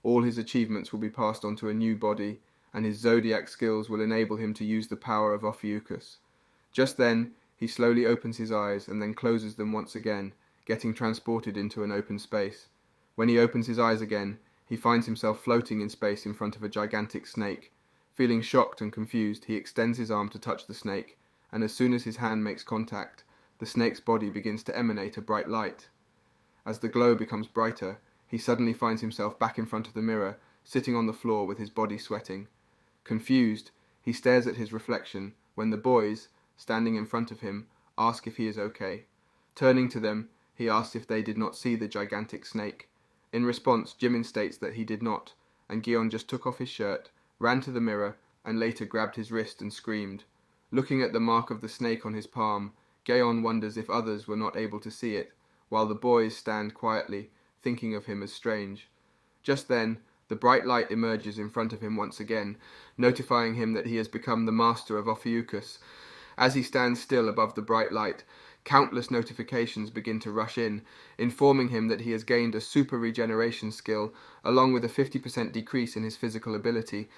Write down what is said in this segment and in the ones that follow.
all his achievements will be passed on to a new body, and his zodiac skills will enable him to use the power of Ophiuchus. Just then, he slowly opens his eyes and then closes them once again, getting transported into an open space. When he opens his eyes again, he finds himself floating in space in front of a gigantic snake. Feeling shocked and confused, he extends his arm to touch the snake, and as soon as his hand makes contact, the snake's body begins to emanate a bright light. As the glow becomes brighter, he suddenly finds himself back in front of the mirror, sitting on the floor with his body sweating. Confused, he stares at his reflection when the boys, standing in front of him, ask if he is okay. Turning to them, he asks if they did not see the gigantic snake. In response, Jimin states that he did not, and Gion just took off his shirt, ran to the mirror, and later grabbed his wrist and screamed. Looking at the mark of the snake on his palm, Gaon wonders if others were not able to see it, while the boys stand quietly, thinking of him as strange. Just then, the bright light emerges in front of him once again, notifying him that he has become the master of Ophiuchus. As he stands still above the bright light, countless notifications begin to rush in, informing him that he has gained a super regeneration skill, along with a 50% decrease in his physical ability.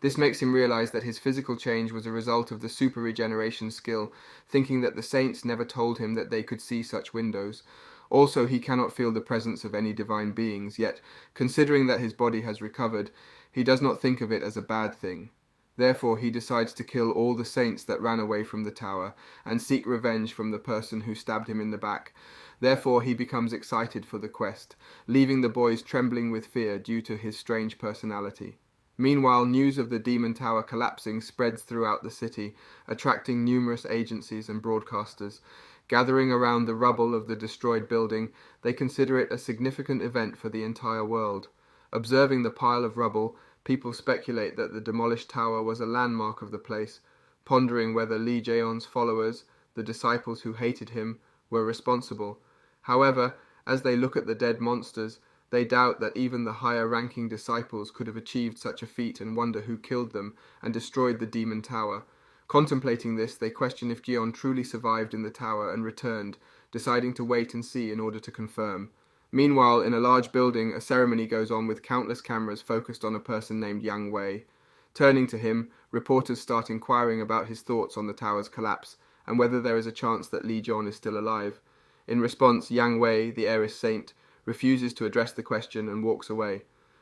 This makes him realize that his physical change was a result of the super regeneration skill, thinking that the saints never told him that they could see such windows. Also, he cannot feel the presence of any divine beings, yet, considering that his body has recovered, he does not think of it as a bad thing. Therefore, he decides to kill all the saints that ran away from the tower, and seek revenge from the person who stabbed him in the back. Therefore, he becomes excited for the quest, leaving the boys trembling with fear due to his strange personality. Meanwhile, news of the Demon Tower collapsing spreads throughout the city, attracting numerous agencies and broadcasters. Gathering around the rubble of the destroyed building, they consider it a significant event for the entire world. Observing the pile of rubble, people speculate that the demolished tower was a landmark of the place, pondering whether Lee Jaeon's followers, the disciples who hated him, were responsible. However, as they look at the dead monsters, they doubt that even the higher-ranking disciples could have achieved such a feat and wonder who killed them and destroyed the demon tower. Contemplating this, they question if Gion truly survived in the tower and returned, deciding to wait and see in order to confirm. Meanwhile, in a large building, a ceremony goes on with countless cameras focused on a person named Yang Wei. Turning to him, reporters start inquiring about his thoughts on the tower's collapse and whether there is a chance that Lee Jeon is still alive. In response, Yang Wei, the heiress saint, refuses to address the question and walks away.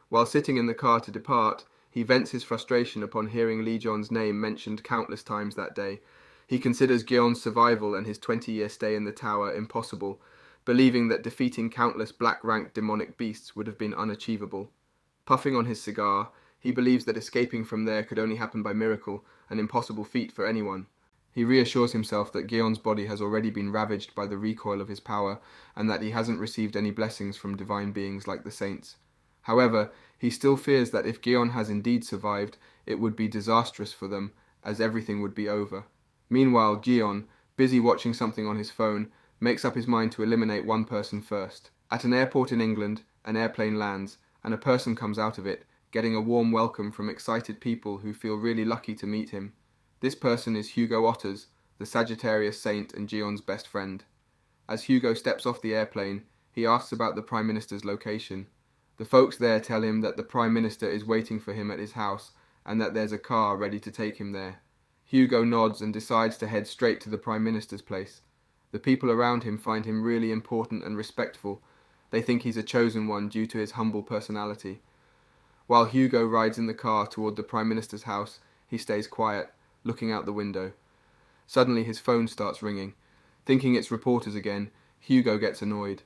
While sitting in the car to depart, he vents his frustration upon hearing Lee Jeon's name mentioned countless times that day. He considers Gyeon's survival and his 20-year stay in the tower impossible, believing that defeating countless black-ranked demonic beasts would have been unachievable. Puffing on his cigar, he believes that escaping from there could only happen by miracle, an impossible feat for anyone. He reassures himself that Gyeon's body has already been ravaged by the recoil of his power, and that he hasn't received any blessings from divine beings like the saints. However, he still fears that if Gyeon has indeed survived, it would be disastrous for them, as everything would be over. Meanwhile, Gyeon, busy watching something on his phone, makes up his mind to eliminate one person first. At an airport in England, an airplane lands, and a person comes out of it, getting a warm welcome from excited people who feel really lucky to meet him. This person is Hugo Otters, the Sagittarius saint and Gyeon's best friend. As Hugo steps off the airplane, he asks about the Prime Minister's location. The folks there tell him that the Prime Minister is waiting for him at his house, and that there's a car ready to take him there. Hugo nods and decides to head straight to the Prime Minister's place. The people around him find him really important and respectful. They think he's a chosen one due to his humble personality. While Hugo rides in the car toward the Prime Minister's house, he stays quiet, looking out the window. Suddenly his phone starts ringing. Thinking it's reporters again, Hugo gets annoyed.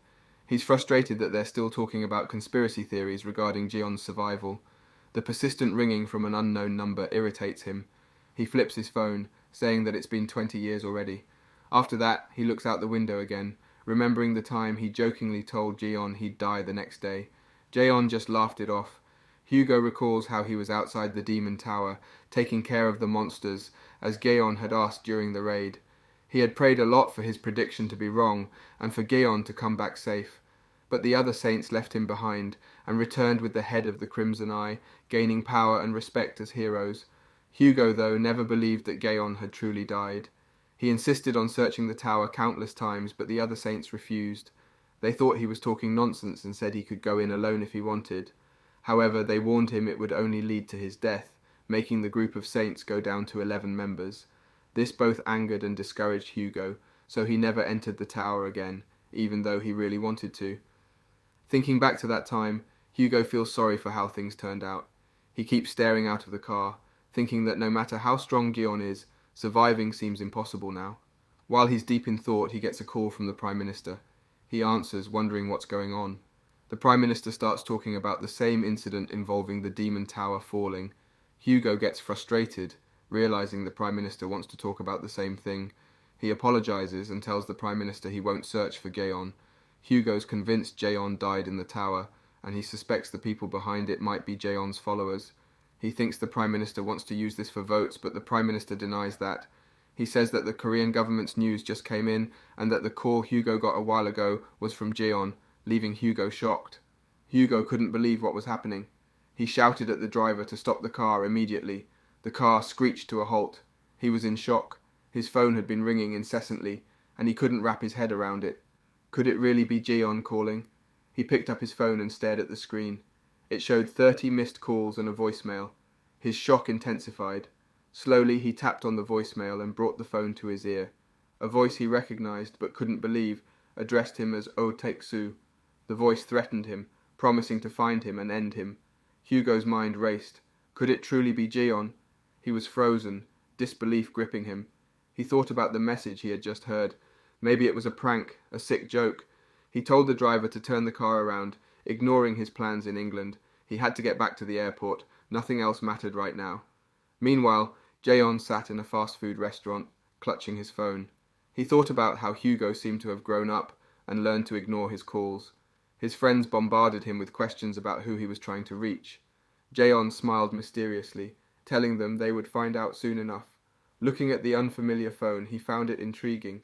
He's frustrated that they're still talking about conspiracy theories regarding Gyeon's survival. The persistent ringing from an unknown number irritates him. He flips his phone, saying that it's been 20 years already. After that, he looks out the window again, remembering the time he jokingly told Gyeon he'd die the next day. Jaeon just laughed it off. Hugo recalls how he was outside the demon tower, taking care of the monsters, as Gyeon had asked during the raid. He had prayed a lot for his prediction to be wrong, and for Gyeon to come back safe. But the other saints left him behind, and returned with the head of the Crimson Eye, gaining power and respect as heroes. Hugo, though, never believed that Gyeon had truly died. He insisted on searching the tower countless times, but the other saints refused. They thought he was talking nonsense and said he could go in alone if he wanted. However, they warned him it would only lead to his death, making the group of saints go down to 11 members. This both angered and discouraged Hugo, so he never entered the tower again, even though he really wanted to. Thinking back to that time, Hugo feels sorry for how things turned out. He keeps staring out of the car, thinking that no matter how strong Gion is, surviving seems impossible now. While he's deep in thought, he gets a call from the Prime Minister. He answers, wondering what's going on. The Prime Minister starts talking about the same incident involving the Demon Tower falling. Hugo gets frustrated, realizing the Prime Minister wants to talk about the same thing. He apologizes and tells the Prime Minister he won't search for Gaon. Hugo's convinced Jaeon died in the tower, and he suspects the people behind it might be Jaeon's followers. He thinks the Prime Minister wants to use this for votes, but the Prime Minister denies that. He says that the Korean government's news just came in, and that the call Hugo got a while ago was from Jaeon, leaving Hugo shocked. Hugo couldn't believe what was happening. He shouted at the driver to stop the car immediately. The car screeched to a halt. He was in shock. His phone had been ringing incessantly, and he couldn't wrap his head around it. Could it really be Jaeon calling? He picked up his phone and stared at the screen. It showed 30 missed calls and a voicemail. His shock intensified. Slowly he tapped on the voicemail and brought the phone to his ear. A voice he recognized but couldn't believe addressed him as Oh Taek-soo. The voice threatened him, promising to find him and end him. Hugo's mind raced. Could it truly be Jaeon? He was frozen, disbelief gripping him. He thought about the message he had just heard. Maybe it was a prank, a sick joke. He told the driver to turn the car around, ignoring his plans in England. He had to get back to the airport. Nothing else mattered right now. Meanwhile, Jaeon sat in a fast food restaurant, clutching his phone. He thought about how Hugo seemed to have grown up and learned to ignore his calls. His friends bombarded him with questions about who he was trying to reach. Jaeon smiled mysteriously, telling them they would find out soon enough. Looking at the unfamiliar phone, he found it intriguing.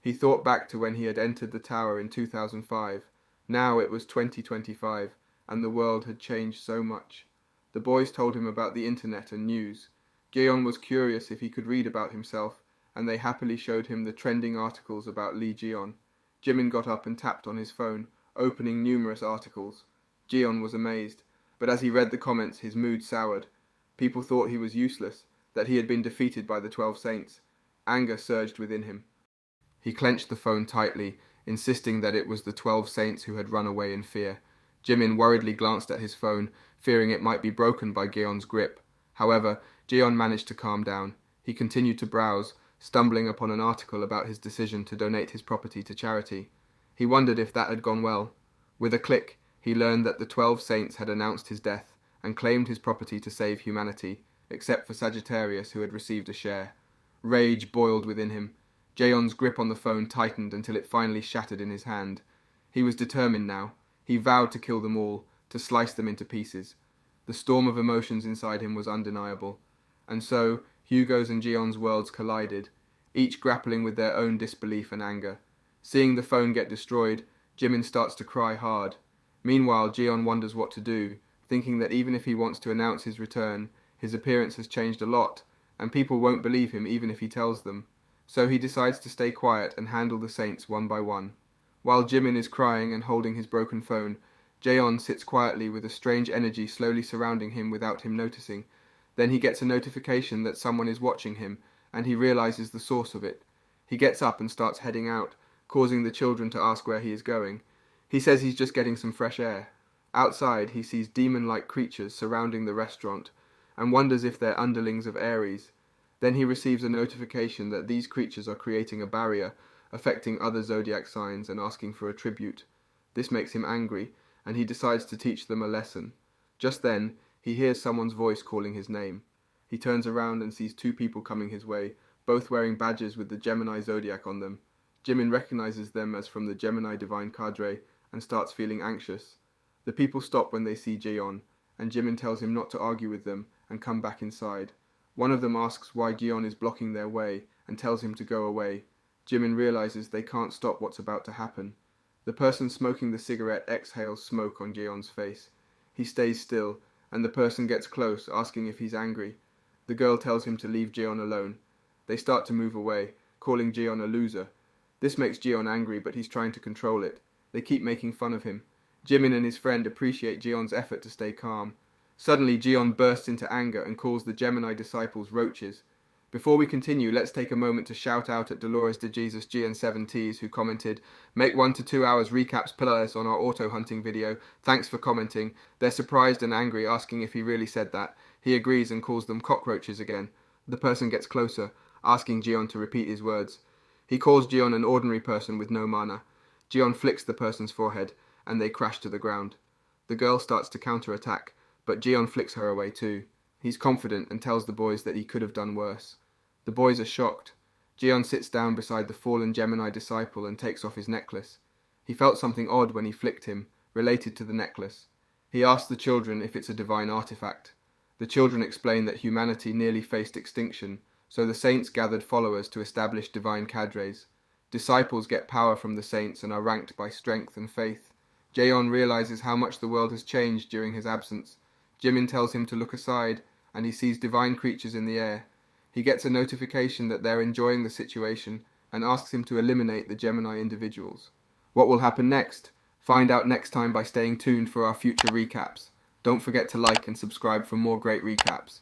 He thought back to when he had entered the tower in 2005. Now it was 2025, and the world had changed so much. The boys told him about the internet and news. Jaeon was curious if he could read about himself, and they happily showed him the trending articles about Lee Jaeon. Jimin got up and tapped on his phone, opening numerous articles. Jaeon was amazed, but as he read the comments, his mood soured. People thought he was useless, that he had been defeated by the 12 Saints. Anger surged within him. He clenched the phone tightly, insisting that it was the 12 Saints who had run away in fear. Jimin worriedly glanced at his phone, fearing it might be broken by Gaeon's grip. However, Jaeon managed to calm down. He continued to browse, stumbling upon an article about his decision to donate his property to charity. He wondered if that had gone well. With a click, he learned that the 12 Saints had announced his death and claimed his property to save humanity, except for Sagittarius, who had received a share. Rage boiled within him. Jaeon's grip on the phone tightened until it finally shattered in his hand. He was determined now. He vowed to kill them all, to slice them into pieces. The storm of emotions inside him was undeniable. And so, Hugo's and Jaeon's worlds collided, each grappling with their own disbelief and anger. Seeing the phone get destroyed, Jimin starts to cry hard. Meanwhile, Jaeon wonders what to do, thinking that even if he wants to announce his return, his appearance has changed a lot, and people won't believe him even if he tells them. So he decides to stay quiet and handle the Saints one by one. While Jimin is crying and holding his broken phone, Jaeon sits quietly with a strange energy slowly surrounding him without him noticing. Then he gets a notification that someone is watching him, and he realizes the source of it. He gets up and starts heading out, causing the children to ask where he is going. He says he's just getting some fresh air. Outside, he sees demon-like creatures surrounding the restaurant, and wonders if they're underlings of Ares. Then he receives a notification that these creatures are creating a barrier, affecting other zodiac signs and asking for a tribute. This makes him angry, and he decides to teach them a lesson. Just then, he hears someone's voice calling his name. He turns around and sees two people coming his way, both wearing badges with the Gemini zodiac on them. Jimin recognizes them as from the Gemini divine cadre and starts feeling anxious. The people stop when they see Jaeon, and Jimin tells him not to argue with them and come back inside. One of them asks why Jaeon is blocking their way and tells him to go away. Jimin realizes they can't stop what's about to happen. The person smoking the cigarette exhales smoke on Jaeon's face. He stays still, and the person gets close, asking if he's angry. The girl tells him to leave Jaeon alone. They start to move away, calling Jaeon a loser. This makes Jaeon angry, but he's trying to control it. They keep making fun of him. Jimin and his friend appreciate Jeon's effort to stay calm. Suddenly, Jeon bursts into anger and calls the Gemini disciples roaches. Before we continue, let's take a moment to shout out at Dolores de Jesus GN7Ts, who commented, "Make 1 to 2 hours recaps pillars on our auto hunting video. Thanks for commenting." They're surprised and angry, asking if he really said that. He agrees and calls them cockroaches again. The person gets closer, asking Jeon to repeat his words. He calls Jeon an ordinary person with no mana. Jeon flicks the person's forehead, and they crash to the ground. The girl starts to counterattack, but Jeon flicks her away too. He's confident and tells the boys that he could have done worse. The boys are shocked. Jeon sits down beside the fallen Gemini disciple and takes off his necklace. He felt something odd when he flicked him, related to the necklace. He asks the children if it's a divine artifact. The children explain that humanity nearly faced extinction, so the saints gathered followers to establish divine cadres. Disciples get power from the saints and are ranked by strength and faith. Jeon realizes how much the world has changed during his absence. Jimin tells him to look aside, and he sees divine creatures in the air. He gets a notification that they're enjoying the situation and asks him to eliminate the Gemini individuals. What will happen next? Find out next time by staying tuned for our future recaps. Don't forget to like and subscribe for more great recaps.